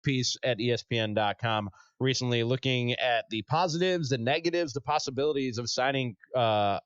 piece at ESPN.com recently looking at the positives, the negatives, the possibilities of signing God,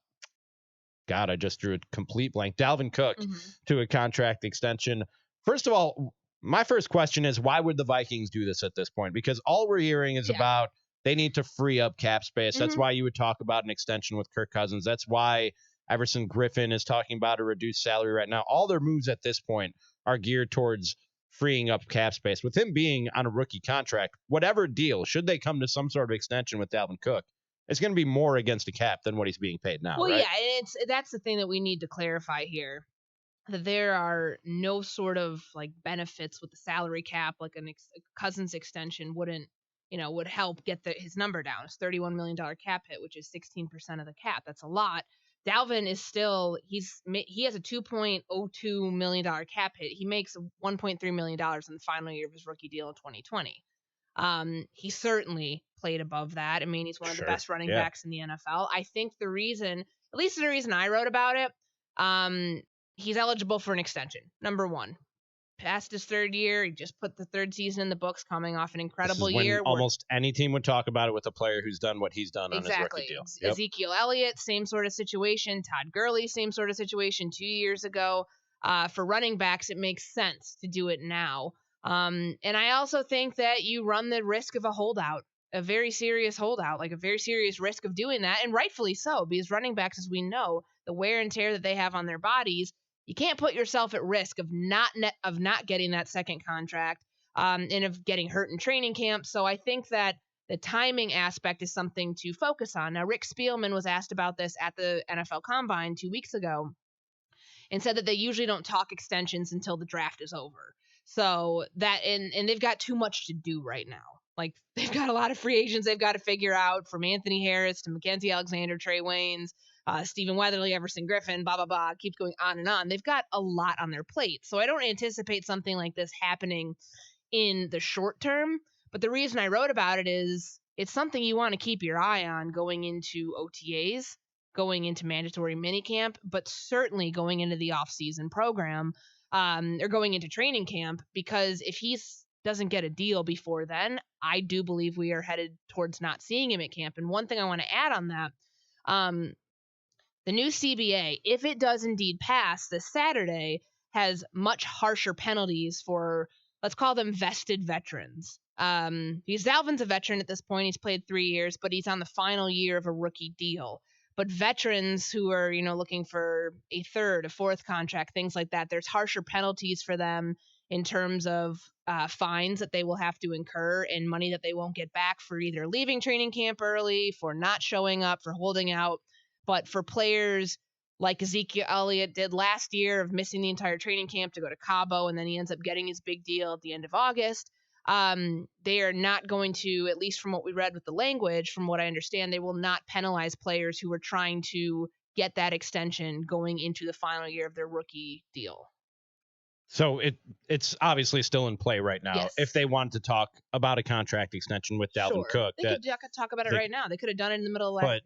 I just drew a complete blank. Dalvin Cook to a contract extension. First of all, my first question is, why would the Vikings do this at this point? Because all we're hearing is about they need to free up cap space. That's why you would talk about an extension with Kirk Cousins. That's why Everson Griffin is talking about a reduced salary right now. All their moves at this point are geared towards freeing up cap space. With him being on a rookie contract, whatever deal, should they come to some sort of extension with Dalvin Cook, it's going to be more against the cap than what he's being paid now, well, right? Yeah, that's the thing that we need to clarify here. That there are no sort of like benefits with the salary cap, like a Cousins extension would help get his number down. It's $31 million cap hit, which is 16% of the cap. That's a lot. Dalvin is still, he has a $2.02 million cap hit. He makes $1.3 million in the final year of his rookie deal in 2020. He certainly played above that. I mean, he's one of the best running backs in the NFL. I think at least the reason I wrote about it, he's eligible for an extension. Number one, past his third year. He just put the third season in the books, coming off an incredible year. Almost any team would talk about it with a player who's done what he's done on his rookie deal. Yep. Ezekiel Elliott, same sort of situation. Todd Gurley, same sort of situation 2 years ago. For running backs, it makes sense to do it now. And I also think that you run the risk of a holdout, a very serious holdout, like a very serious risk of doing that, and rightfully so, because running backs, as we know, the wear and tear that they have on their bodies, you can't put yourself at risk of not getting that second contract, and of getting hurt in training camp. So I think that the timing aspect is something to focus on. Now, Rick Spielman was asked about this at the NFL Combine 2 weeks ago and said that they usually don't talk extensions until the draft is over. So that, and they've got too much to do right now. Like, they've got a lot of free agents they've got to figure out, from Anthony Harris to Mackenzie Alexander, Trey Waynes, Stephen Weatherly, Everson Griffin, blah, blah, blah, keeps going on and on. They've got a lot on their plate. So I don't anticipate something like this happening in the short term. But the reason I wrote about it is it's something you want to keep your eye on going into OTAs, going into mandatory minicamp, but certainly going into the off-season program, or going into training camp, because if he doesn't get a deal before then, I do believe we are headed towards not seeing him at camp. And one thing I want to add on that, the new CBA, if it does indeed pass this Saturday, has much harsher penalties for, let's call them vested veterans. Because Dalvin's a veteran at this point. He's played 3 years, but he's on the final year of a rookie deal. But veterans who are, looking for a third, a fourth contract, things like that, there's harsher penalties for them in terms of fines that they will have to incur and money that they won't get back for either leaving training camp early, for not showing up, for holding out. But for players like Ezekiel Elliott did last year, of missing the entire training camp to go to Cabo, and then he ends up getting his big deal at the end of August, they are not going to, at least from what we read with the language, from what I understand, they will not penalize players who are trying to get that extension going into the final year of their rookie deal. So it's obviously still in play right now. Yes. If they wanted to talk about a contract extension with Dalvin Cook. They could talk about it right now. They could have done it in the middle of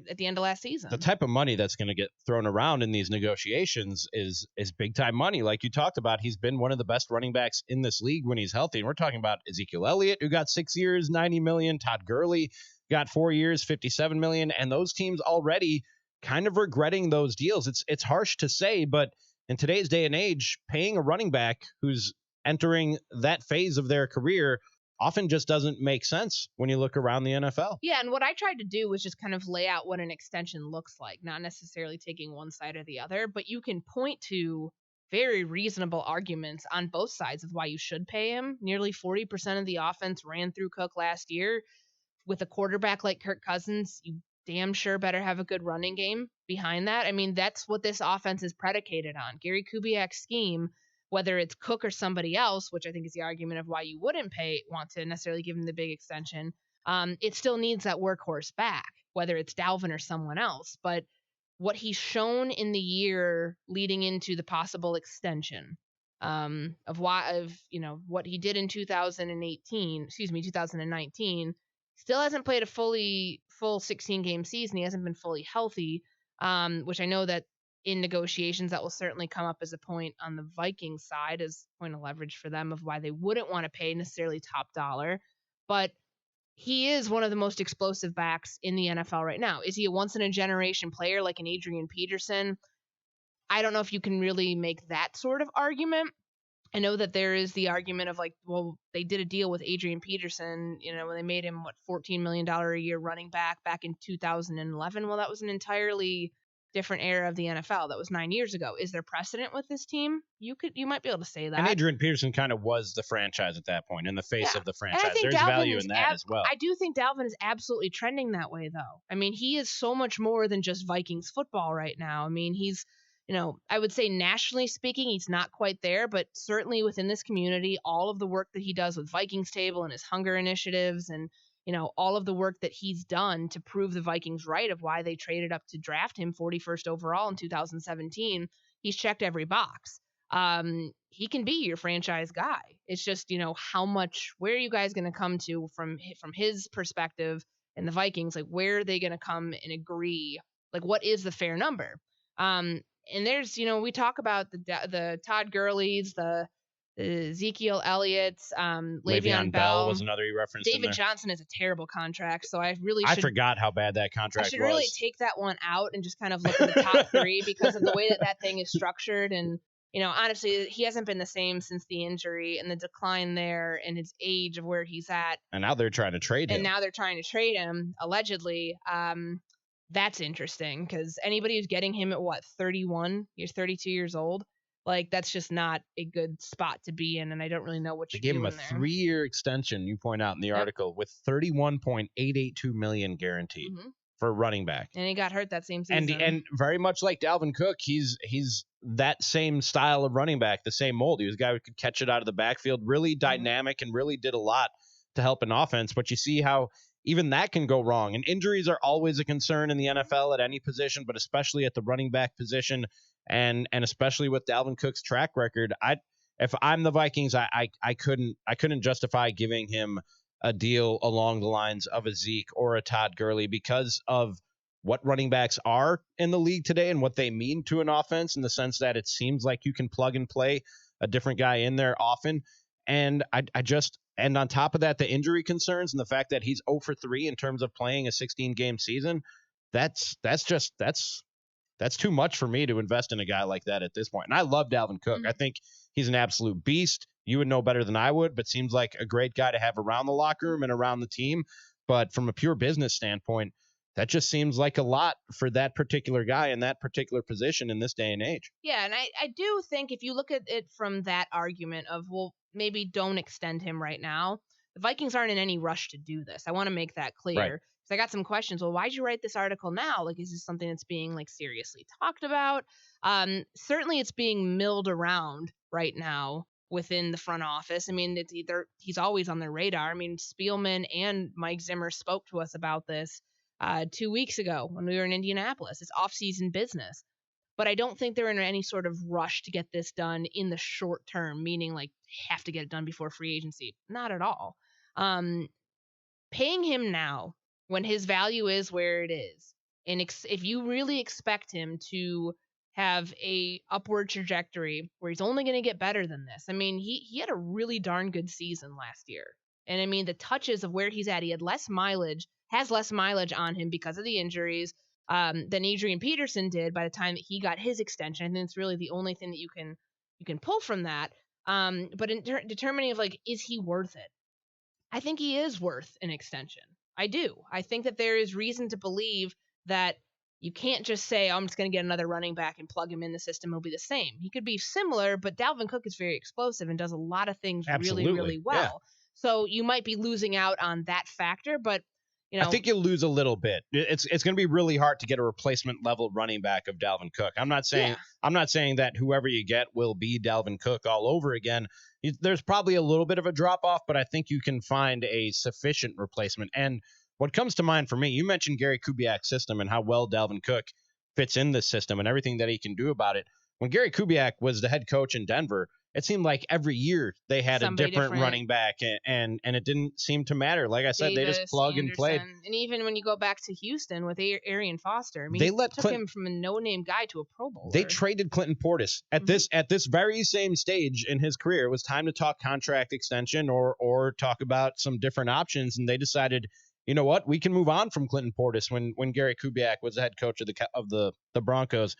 at the end of last season. The type of money that's going to get thrown around in these negotiations is big time money. Like you talked about, he's been one of the best running backs in this league when he's healthy. And we're talking about Ezekiel Elliott, who got 6 years, $90 million. Todd Gurley got 4 years, $57 million. And those teams already kind of regretting those deals. It's harsh to say, but in today's day and age, paying a running back who's entering that phase of their career often just doesn't make sense when you look around the NFL. Yeah, and what I tried to do was just kind of lay out what an extension looks like, not necessarily taking one side or the other, but you can point to very reasonable arguments on both sides of why you should pay him. Nearly 40% of the offense ran through Cook last year. With a quarterback like Kirk Cousins, you damn sure better have a good running game behind that. I mean, that's what this offense is predicated on. Gary Kubiak's scheme, whether it's Cook or somebody else, which I think is the argument of why you wouldn't want to necessarily give him the big extension, it still needs that workhorse back, whether it's Dalvin or someone else. But what he's shown in the year leading into the possible extension, of what he did in 2019, still hasn't played a full 16-game season. He hasn't been fully healthy, which I know that in negotiations. That will certainly come up as a point on the Vikings side, as a point of leverage for them of why they wouldn't want to pay necessarily top dollar. But he is one of the most explosive backs in the NFL right now. Is he a once-in-a-generation player like an Adrian Peterson? I don't know if you can really make that sort of argument. I know that there is the argument of like, well, they did a deal with Adrian Peterson, when they made him, $14 million a year running back in 2011. Well, that was an entirely different era of the NFL. That was 9 years ago. Is there precedent with this team? You might be able to say that. And Adrian Peterson kind of was the franchise at that point, in the face of the franchise. And I think There's value in that as well. I do think Dalvin is absolutely trending that way, though. I mean, he is so much more than just Vikings football right now. I mean, he's, I would say nationally speaking, he's not quite there, but certainly within this community, all of the work that he does with Vikings Table and his hunger initiatives and, all of the work that he's done to prove the Vikings right of why they traded up to draft him 41st overall in 2017, he's checked every box. He can be your franchise guy. It's just, where are you guys going to come to from his perspective and the Vikings? Like, where are they going to come and agree? Like, what is the fair number? And there's, we talk about the Todd Gurley's, the Ezekiel Elliott's, Le'Veon Bell was another you referenced. David Johnson is a terrible contract, so I forgot how bad that contract was. I should really take that one out and just kind of look at the top three because of the way that thing is structured. And, honestly, he hasn't been the same since the injury and the decline there and his age of where he's at. And now they're trying to trade him. Allegedly. That's interesting because anybody who's getting him at 31, he's 32 years old. Like, that's just not a good spot to be in, and I don't really know what you do. They gave him a 3-year extension, you point out in the article, with $31.882 million guaranteed for running back. And he got hurt that same season. And very much like Dalvin Cook, he's that same style of running back, the same mold. He was a guy who could catch it out of the backfield, really dynamic, and really did a lot to help an offense. But you see how even that can go wrong. And injuries are always a concern in the NFL at any position, but especially at the running back position. And especially with Dalvin Cook's track record, if I'm the Vikings, I couldn't justify giving him a deal along the lines of a Zeke or a Todd Gurley because of what running backs are in the league today and what they mean to an offense, in the sense that it seems like you can plug and play a different guy in there often. And and on top of that, the injury concerns and the fact that he's 0 for 3 in terms of playing a 16-game season, that's too much for me to invest in a guy like that at this point. And I love Dalvin Cook. I think he's an absolute beast. You would know better than I would, but seems like a great guy to have around the locker room and around the team. But from a pure business standpoint, that just seems like a lot for that particular guy in that particular position in this day and age. Yeah, and I do think if you look at it from that argument of, well, maybe don't extend him right now, the Vikings aren't in any rush to do this. I want to make that clear. Right. I got some questions. Well, why'd you write this article now? Like, is this something that's being seriously talked about? Certainly it's being milled around right now within the front office. I mean, it's either he's always on their radar. I mean, Spielman and Mike Zimmer spoke to us about this 2 weeks ago when we were in Indianapolis. It's off-season business. But I don't think they're in any sort of rush to get this done in the short term, meaning have to get it done before free agency. Not at all. Paying him now, when his value is where it is, and if you really expect him to have a upward trajectory where he's only going to get better than this. I mean, he had a really darn good season last year. And I mean, the touches of where he's at, he had less mileage on him because of the injuries than Adrian Peterson did by the time that he got his extension. I think it's really the only thing that you can pull from that. But in determining of is he worth it? I think he is worth an extension. I do. I think that there is reason to believe that you can't just say, I'm just going to get another running back and plug him in the system. He'll be the same. He could be similar, but Dalvin Cook is very explosive and does a lot of things really, really well. Yeah. So you might be losing out on that factor, but I think you'll lose a little bit. It's going to be really hard to get a replacement level running back of Dalvin Cook. I'm not saying that whoever you get will be Dalvin Cook all over again. There's probably a little bit of a drop off, but I think you can find a sufficient replacement. And what comes to mind for me, you mentioned Gary Kubiak's system and how well Dalvin Cook fits in this system and everything that he can do about it. when Gary Kubiak was the head coach in Denver, it seemed like every year they had Somebody a different different. running back, and it didn't seem to matter. Like I said, they just plug and played. And even when you go back to Houston with Arian Foster, I mean, They let took him from a no-name guy to a Pro Bowler. They traded Clinton Portis at this very same stage in his career. It was time to talk contract extension or talk about some different options, and they decided, you know what, we can move on from Clinton Portis when Gary Kubiak was the head coach of the Broncos.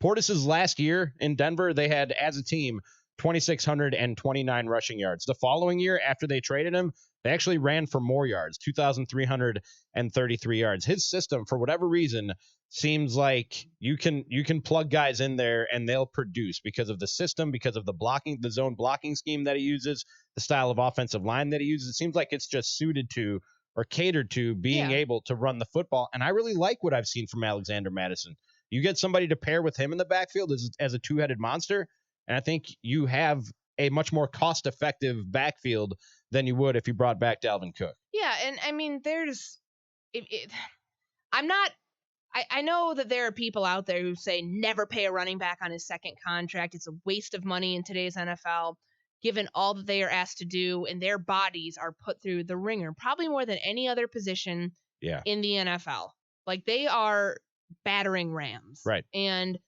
Portis's last year in Denver, they had, as a team, 2,629 rushing yards. The following year, after they traded him, they actually ran for more yards, 2,333 yards. His system, for whatever reason, seems like you can plug guys in there and they'll produce because of the system, because of the zone blocking scheme that he uses, the style of offensive line that he uses. It seems like it's just suited to or catered to being able to run the football. And I really like what I've seen from Alexander Mattison. You get somebody to pair with him in the backfield as a two-headed monster, and I think you have a much more cost-effective backfield than you would if you brought back Dalvin Cook. Yeah, and I mean, I know that there are people out there who say never pay a running back on his second contract. It's a waste of money in today's NFL, given all that they are asked to do, and their bodies are put through the ringer, probably more than any other position in the NFL. Like, they are battering rams. Right. And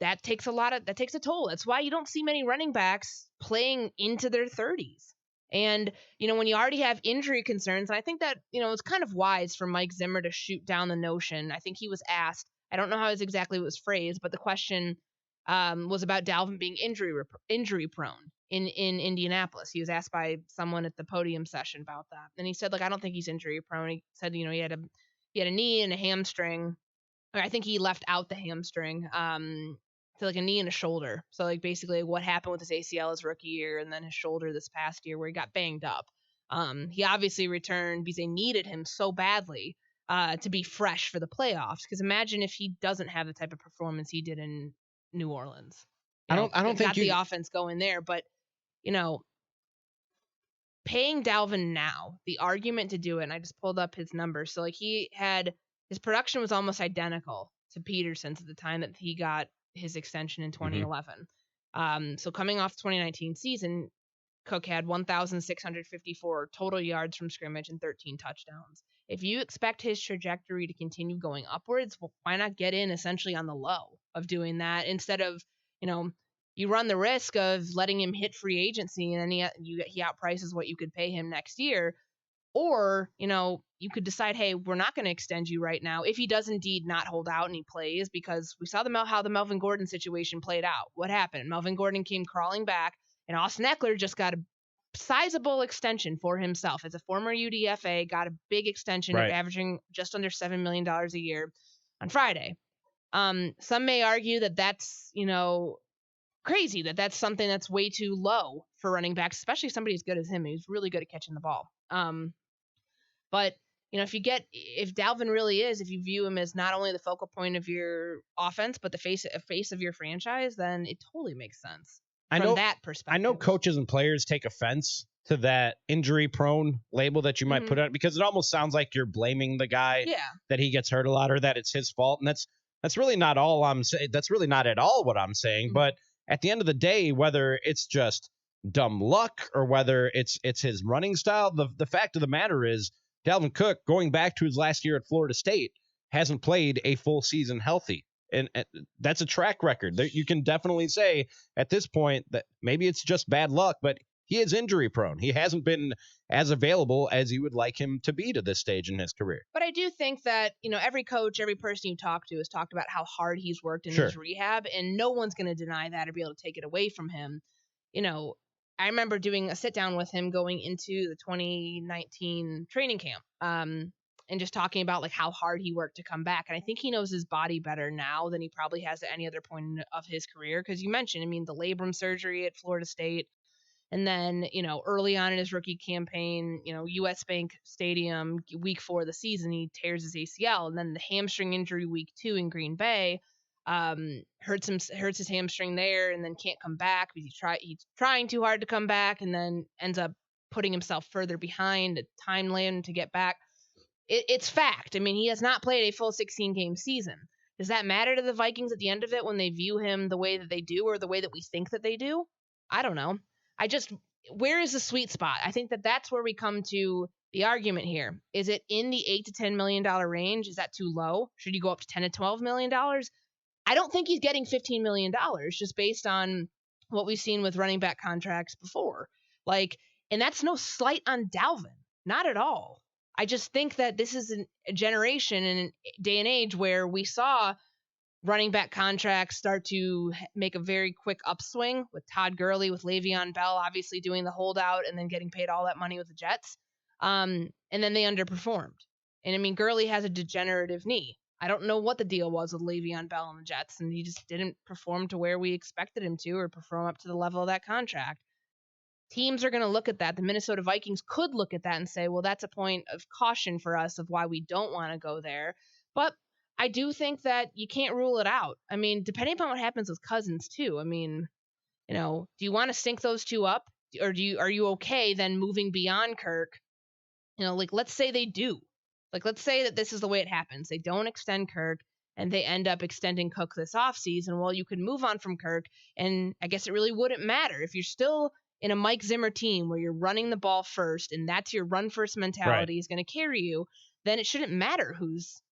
that takes a toll. That's why you don't see many running backs playing into their 30s. And, when you already have injury concerns, and I think that, it's kind of wise for Mike Zimmer to shoot down the notion. I think he was asked, I don't know how exactly it was phrased, but the question was about Dalvin being injury prone in Indianapolis. He was asked by someone at the podium session about that. And he said, I don't think he's injury prone. He said, he had a knee and a hamstring. Or I think he left out the hamstring. To a knee and a shoulder. So basically what happened with his ACL his rookie year and then his shoulder this past year where he got banged up. He obviously returned because they needed him so badly to be fresh for the playoffs. Because imagine if he doesn't have the type of performance he did in New Orleans. I don't think got the offense going there, but paying Dalvin now, the argument to do it, and I just pulled up his numbers. So his production was almost identical to Peterson's at the time that he got his extension in 2011. So coming off the 2019 season, Cook had 1,654 total yards from scrimmage and 13 touchdowns. If you expect his trajectory to continue going upwards, well, why not get in essentially on the low of doing that instead of, you run the risk of letting him hit free agency and then he outprices what you could pay him next year. Or, you could decide, hey, we're not going to extend you right now if he does indeed not hold out and he plays, because we saw how the Melvin Gordon situation played out. What happened? Melvin Gordon came crawling back, and Austin Eckler just got a sizable extension for himself. As a former UDFA, got a big extension, averaging just under $7 million a year on Friday. Some may argue that that's, crazy, that that's something that's way too low for running backs, especially somebody as good as him. He's really good at catching the ball. But if Dalvin really is, if you view him as not only the focal point of your offense, but the face of your franchise, then it totally makes sense from that perspective. I know coaches and players take offense to that injury prone label that you might put on, because it almost sounds like you're blaming the guy that he gets hurt a lot or that it's his fault. And that's really not all I'm saying. That's really not at all what I'm saying. But at the end of the day, whether it's just dumb luck or whether it's his running style, the fact of the matter is Dalvin Cook, going back to his last year at Florida State, hasn't played a full season healthy. And that's a track record. You can definitely say at this point that maybe it's just bad luck, but he is injury prone. He hasn't been as available as you would like him to be to this stage in his career. But I do think that, every coach, every person you talk to has talked about how hard he's worked in his rehab, and no one's going to deny that or be able to take it away from him. I remember doing a sit down with him going into the 2019 training camp, and just talking about how hard he worked to come back. And I think he knows his body better now than he probably has at any other point of his career. Because you mentioned, the labrum surgery at Florida State, and then early on in his rookie campaign, US Bank Stadium, week 4 of the season, he tears his ACL, and then the hamstring injury week 2 in Green Bay. Hurts his hamstring there, and then can't come back because he's trying too hard to come back, and then ends up putting himself further behind, a time land to get back. It's fact. He has not played a full 16 game season. Does that matter to the Vikings at the end of it when they view him the way that they do or the way that we think that they do? I don't know. Where is the sweet spot? I think that that's where we come to the argument here. Is it in the $8 to $10 million range? Is that too low? Should you go up to $10 to $12 million? I don't think he's getting $15 million just based on what we've seen with running back contracts before. And that's no slight on Dalvin. Not at all. I just think that this is a generation and a day and age where we saw running back contracts start to make a very quick upswing with Todd Gurley, with Le'Veon Bell obviously doing the holdout and then getting paid all that money with the Jets. And then they underperformed. And I mean, Gurley has a degenerative knee. I don't know what the deal was with Le'Veon Bell and the Jets, and he just didn't perform to where we expected him to or perform up to the level of that contract. Teams are going to look at that. The Minnesota Vikings could look at that and say, well, that's a point of caution for us of why we don't want to go there. But I do think that you can't rule it out. I mean, depending upon what happens with Cousins too. I mean, do you want to sync those two up, or are you okay then moving beyond Kirk? Let's say they do. Let's say that this is the way it happens. They don't extend Kirk and they end up extending Cook this offseason. Well, you could move on from Kirk, and I guess it really wouldn't matter if you're still in a Mike Zimmer team where you're running the ball first and that's your run first mentality is going to carry you. Then it shouldn't matter who's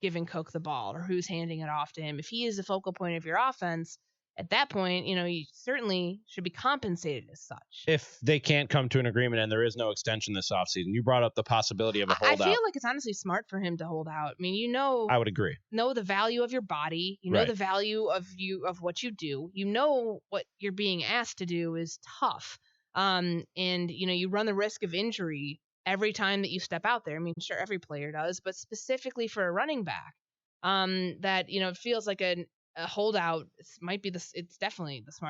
giving Cook the ball or who's handing it off to him. If he is the focal point of your offense, at that point, you certainly should be compensated as such. If they can't come to an agreement and there is no extension this offseason, you brought up the possibility of a holdout. I feel like it's honestly smart for him to hold out. I mean, I would agree. Know the value of your body. You know the value of what you do. You know what you're being asked to do is tough. And you run the risk of injury every time that you step out there. I mean, sure, every player does, but specifically for a running back, that it feels like a holdout. It's definitely the smart